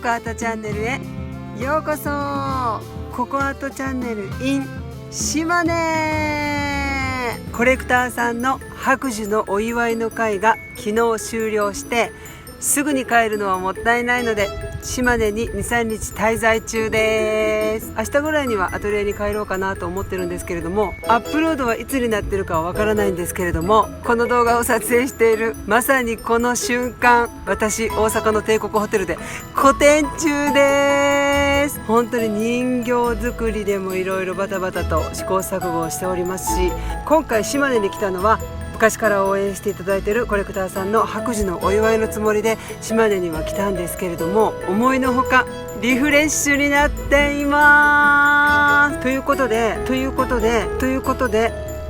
コアートチャンネルへようこそ。ココアートチャンネル in 島根。コレクターさんの白寿のお祝いの会が昨日終了して、すぐに帰るのはもったいないので島根に 2,3 日滞在中です。明日ぐらいにはアトリエに帰ろうかなと思ってるんですけれども、アップロードはいつになってるかはわからないんですけれども、この動画を撮影しているまさにこの瞬間、私大阪の帝国ホテルで個展中です。本当に人形作りでもいろいろバタバタと試行錯誤をしておりますし、今回島根に来たのは昔から応援していただいているコレクターさんの白寿のお祝いのつもりで島根には来たんですけれども、思いのほかリフレッシュになっています。ということで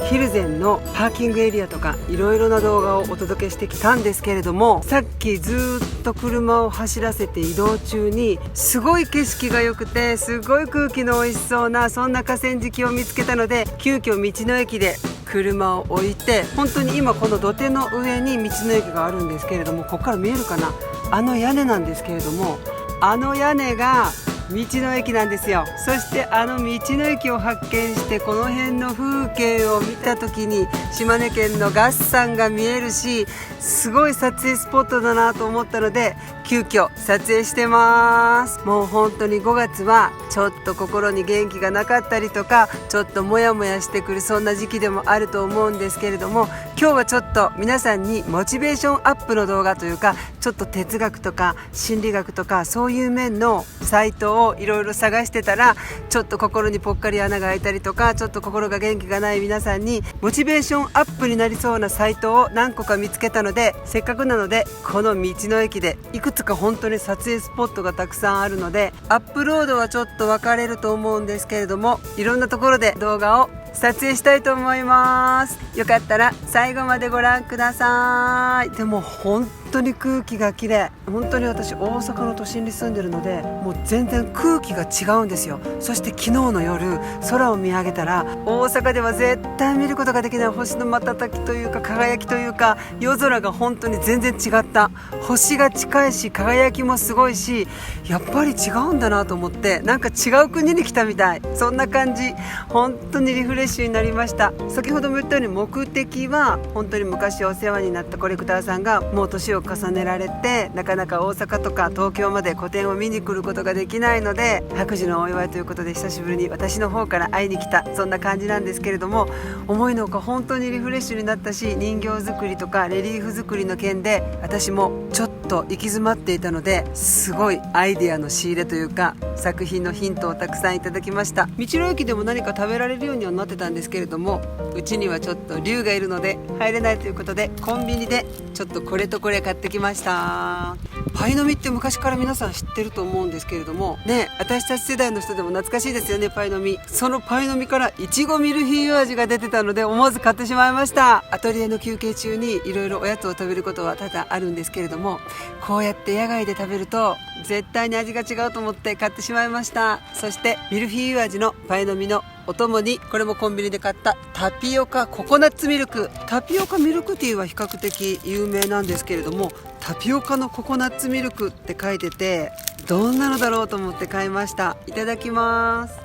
ヒルゼンのパーキングエリアとかいろいろな動画をお届けしてきたんですけれども、さっきずっと車を走らせて移動中にすごい景色が良くてすごい空気の美味しそうなそんな河川敷を見つけたので、急遽道の駅で車を置いて、本当に今この土手の上に道の駅があるんですけれども、ここから見えるかな、あの屋根なんですけれども、あの屋根が道の駅なんですよ。そしてあの道の駅を発見して、この辺の風景を見た時に島根県の月山が見えるし、すごい撮影スポットだなと思ったので急遽撮影してます。もう本当に5月はちょっと心に元気がなかったりとか、ちょっとモヤモヤしてくるそんな時期でもあると思うんですけれども、今日はちょっと皆さんにモチベーションアップの動画というか、ちょっと哲学とか心理学とかそういう面のサイトをいろいろ探してたら、ちょっと心にぽっかり穴が開いたりとか、ちょっと心が元気がない皆さんにモチベーションアップになりそうなサイトを何個か見つけたので、せっかくなのでこの道の駅でいくつか本当に撮影スポットがたくさんあるので、アップロードはちょっと分かれると思うんですけれども、いろんなところで動画を撮影したいと思います。よかったら最後までご覧ください。でも本当に空気が綺麗。本当に私大阪の都心に住んでるので、もう全然空気が違うんですよ。そして昨日の夜空を見上げたら、大阪では絶対見ることができない星の瞬きというか輝きというか、夜空が本当に全然違った。星が近いし輝きもすごいし、やっぱり違うんだなと思って、なんか違う国に来たみたい、そんな感じ。本当にリフレッシュになりました。先ほども言ったように目的は本当に昔お世話になったコレクターさんがもう年を重ねられて、なかなか大阪とか東京まで個展を見に来ることができないので、白寿のお祝いということで久しぶりに私の方から会いに来た、そんな感じなんですけれども、思いのほか本当にリフレッシュになったし、人形作りとかレリーフ作りの件で私もちょっと行き詰まっていたので、すごいアイデアの仕入れというか作品のヒントをたくさんいただきました。道の駅でも何か食べられるようにはなってたんですけれども、うちにはちょっと竜がいるので入れないということで、コンビニでちょっとこれとこれ買ってきました。パイの実って昔から皆さん知ってると思うんですけれどもね、私たち世代の人でも懐かしいですよね、パイの実。そのパイの実からいちごミルフィーユ味が出てたので思わず買ってしまいました。アトリエの休憩中にいろいろおやつを食べることは多々あるんですけれども、こうやって野外で食べると絶対に味が違うと思って買ってしまいました。そしてミルフィーユ味のパイの実のお供に、これもコンビニで買ったタピオカココナッツミルク。タピオカミルクティーは比較的有名なんですけれども、タピオカのココナッツミルクって書いてて、どんなのだろうと思って買いました。いただきます。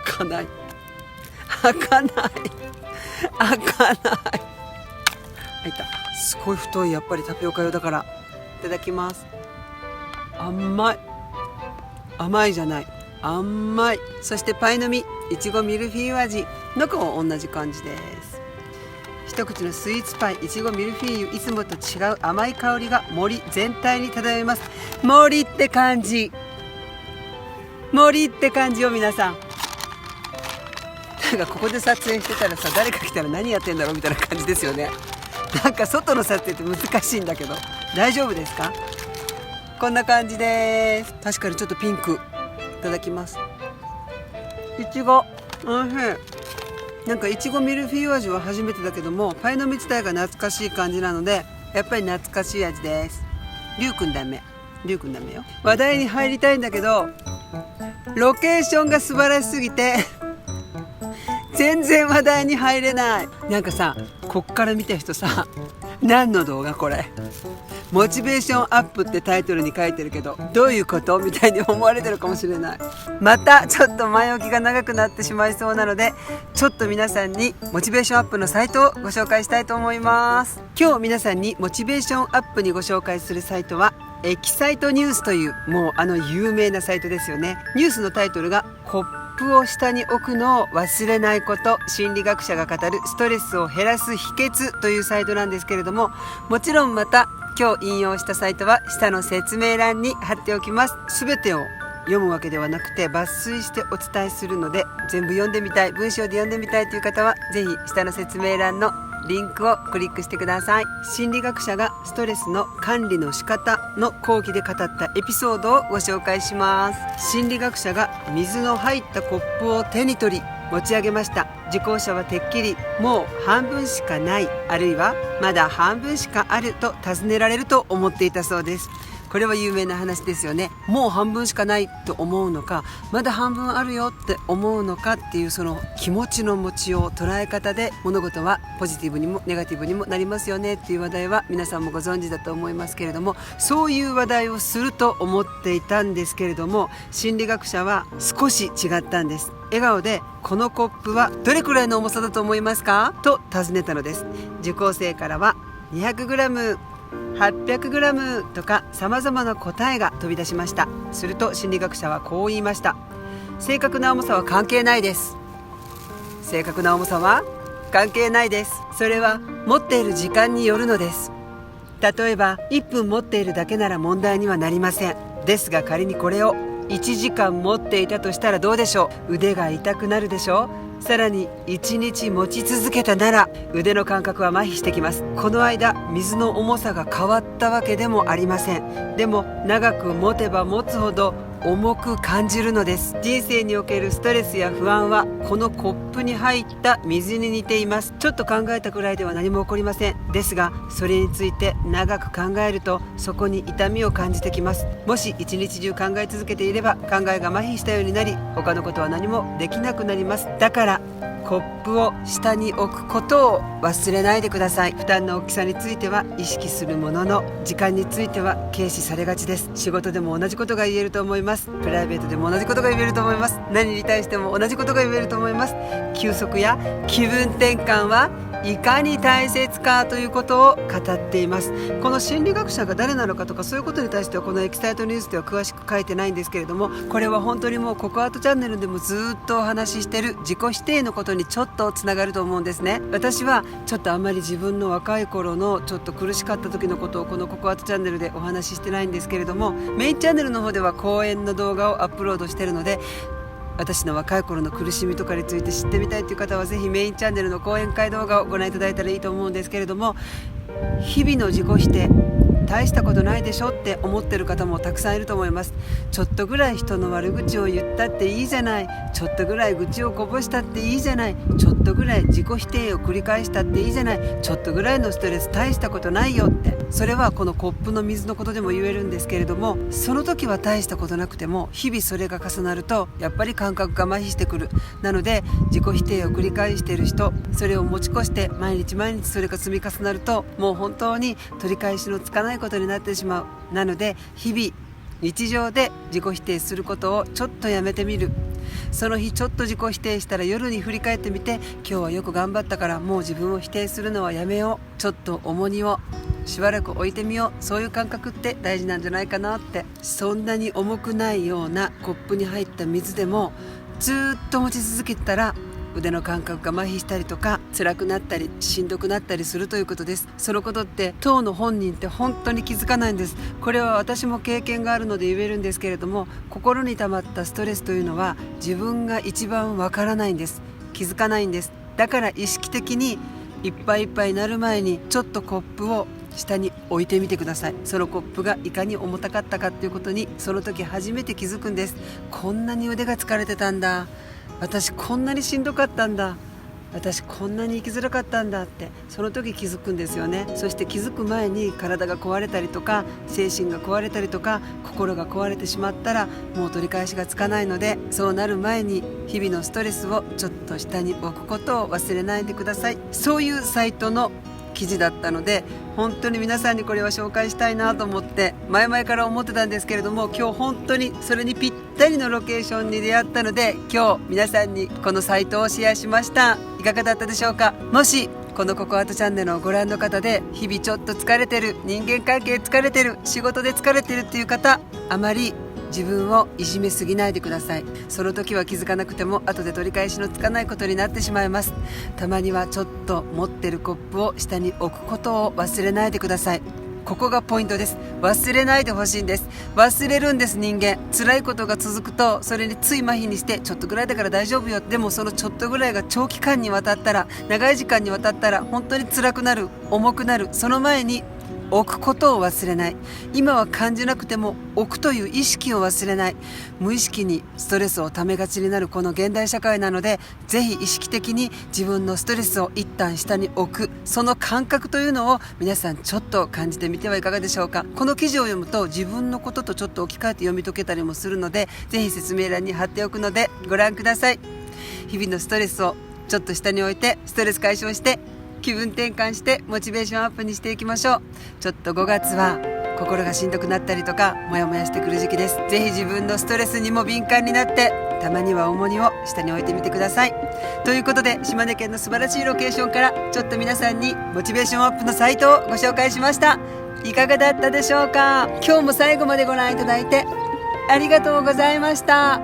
開かない開かない開かない。開いた。すごい太い、やっぱりタピオカ用だから。いただきます。甘い。甘いじゃない、甘い。そしてパイの実いちごミルフィーユ味の子も同じ感じです。一口のスイーツパイいちごミルフィーユ、いつもと違う甘い香りが森全体に漂います。森って感じ、森って感じよ皆さん。なんかここで撮影してたらさ、誰か来たら何やってんだろうみたいな感じですよね。なんか外の撮影って難しいんだけど、大丈夫ですか？こんな感じです。確かにちょっとピンク。いただきます。いちごおいしい。なんかいちごミルフィーユ味は初めてだけども、パイの実自体が懐かしい感じなので、やっぱり懐かしい味です。りゅうくんダメ、りゅうくんダメよ。話題に入りたいんだけど、ロケーションが素晴らしすぎて全然話題に入れない。なんかさ、こっから見た人さ、何の動画これ、モチベーションアップってタイトルに書いてるけど、どういうことみたいに思われてるかもしれない。またちょっと前置きが長くなってしまいそうなので、ちょっと皆さんにモチベーションアップのサイトをご紹介したいと思います。今日皆さんにモチベーションアップにご紹介するサイトはエキサイトニュースという、もう有名なサイトですよね。ニュースのタイトルがコップを下に置くのを忘れないこと、心理学者が語るストレスを減らす秘訣というサイトなんですけれども、もちろんまた今日引用したサイトは下の説明欄に貼っておきます。すべてを読むわけではなくて抜粋してお伝えするので、全部読んでみたい、文章で読んでみたいという方はぜひ下の説明欄のリンクをクリックしてください。心理学者がストレスの管理の仕方の講義で語ったエピソードをご紹介します。心理学者が水の入ったコップを手に取り持ち上げました。受講者はてっきりもう半分しかない、あるいはまだ半分しかあると尋ねられると思っていたそうです。これは有名な話ですよね。もう半分しかないと思うのか、まだ半分あるよって思うのかっていう、その気持ちの持ちよう、捉え方で物事はポジティブにもネガティブにもなりますよねっていう話題は皆さんもご存知だと思いますけれども、そういう話題をすると思っていたんですけれども、心理学者は少し違ったんです。笑顔でこのコップはどれくらいの重さだと思いますかと尋ねたのです。受講生からは 200g、800g とか様々な答えが飛び出しました。すると心理学者はこう言いました。正確な重さは関係ないです。正確な重さは関係ないです。それは持っている時間によるのです。例えば1分持っているだけなら問題にはなりません。ですが仮にこれを1時間持っていたとしたらどうでしょう。腕が痛くなるでしょう。さらに1日持ち続けたなら腕の感覚は麻痺してきます。この間水の重さが変わったわけでもありません。でも長く持てば持つほど重く感じるのです。人生におけるストレスや不安はこのコップに入った水に似ています。ちょっと考えたくらいでは何も起こりません。ですがそれについて長く考えるとそこに痛みを感じてきます。もし一日中考え続けていれば考えが麻痺したようになり、他のことは何もできなくなります。だからコップを下に置くことを忘れないでください。負担の大きさについては意識するものの、時間については軽視されがちです。仕事でも同じことが言えると思います。プライベートでも同じことが言えると思います。何に対しても同じことが言えると思います。休息や気分転換はいかに大切かということを語っています。この心理学者が誰なのかとかそういうことに対してはこのエキサイトニュースでは詳しく書いてないんですけれども、これは本当にもうココアートチャンネルでもずっとお話ししている自己否定のことにちょっとつながると思うんですね。私はちょっとあんまり自分の若い頃のちょっと苦しかった時のことをこのココアートチャンネルでお話ししてないんですけれども、メインチャンネルの方では講演の動画をアップロードしているので、私の若い頃の苦しみとかについて知ってみたいという方はぜひメインチャンネルの講演会動画をご覧いただいたらいいと思うんですけれども、日々の自己否定大したことないでしょって思ってる方もたくさんいると思います。ちょっとぐらい人の悪口を言ったっていいじゃない、ちょっとぐらい愚痴をこぼしたっていいじゃない、ちょっとぐらい自己否定を繰り返したっていいじゃない、ちょっとぐらいのストレス大したことないよって、それはこのコップの水のことでも言えるんですけれども、その時は大したことなくても日々それが重なるとやっぱり感覚が麻痺してくる。なので自己否定を繰り返している人、それを持ち越して毎日毎日それが積み重なるともう本当に取り返しのつかないことになってしまう。なので日々日常で自己否定することをちょっとやめてみる。その日ちょっと自己否定したら夜に振り返ってみて、今日はよく頑張ったからもう自分を否定するのはやめよう、ちょっと重荷をしばらく置いてみよう、そういう感覚って大事なんじゃないかなって。そんなに重くないようなコップに入った水でもずっと持ち続けたら腕の感覚が麻痺したりとか辛くなったりしんどくなったりするということです。そのことって当の本人って本当に気づかないんです。これは私も経験があるので言えるんですけれども、心に溜まったストレスというのは自分が一番わからないんです。気づかないんです。だから意識的にいっぱいいっぱいになる前にちょっとコップを下に置いてみてください。そのコップがいかに重たかったかということにその時初めて気づくんです。こんなに腕が疲れてたんだ、私こんなにしんどかったんだ、私こんなに生きづらかったんだってその時気づくんですよね。そして気づく前に体が壊れたりとか精神が壊れたりとか心が壊れてしまったらもう取り返しがつかないので、そうなる前に日々のストレスをちょっと下に置くことを忘れないでください。そういうサイトの記事だったので、本当に皆さんにこれは紹介したいなと思って前々から思ってたんですけれども、今日本当にそれにぴったりのロケーションに出会ったので、今日皆さんにこのサイトをシェアしました。いかがだったでしょうか。もしこのココアートチャンネルをご覧の方で、日々ちょっと疲れてる、人間関係疲れてる、仕事で疲れてるっていう方、あまり自分をいじめすぎないでください。その時は気づかなくても後で取り返しのつかないことになってしまいます。たまにはちょっと持ってるコップを下に置くことを忘れないでください。ここがポイントです。忘れないでほしいんです。忘れるんです。人間辛いことが続くと、それについ麻痺にして、ちょっとぐらいだから大丈夫よ。でもそのちょっとぐらいが長期間にわたったら、長い時間にわたったら本当に辛くなる、重くなる。その前に置くことを忘れない。今は感じなくても置くという意識を忘れない。無意識にストレスをためがちになるこの現代社会なので、ぜひ意識的に自分のストレスを一旦下に置く、その感覚というのを皆さんちょっと感じてみてはいかがでしょうか。この記事を読むと自分のこととちょっと置き換えて読み解けたりもするので、ぜひ説明欄に貼っておくのでご覧ください。日々のストレスをちょっと下に置いて、ストレス解消して気分転換してモチベーションアップにしていきましょう。ちょっと5月は心がしんどくなったりとかモヤモヤしてくる時期です。ぜひ自分のストレスにも敏感になって、たまには重荷を下に置いてみてください。ということで、島根県の素晴らしいロケーションからちょっと皆さんにモチベーションアップのサイトをご紹介しました。いかがだったでしょうか。今日も最後までご覧いただいてありがとうございました。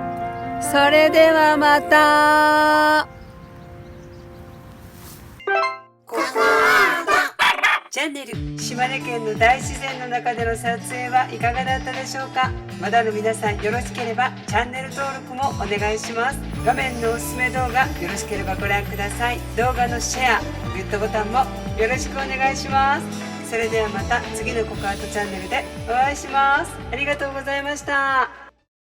それではまた。チャンネル島根県の大自然の中での撮影はいかがだったでしょうか。まだの皆さん、よろしければチャンネル登録もお願いします。画面のおすすめ動画、よろしければご覧ください。動画のシェア、グッドボタンもよろしくお願いします。それではまた次のココアートチャンネルでお会いします。ありがとうございました。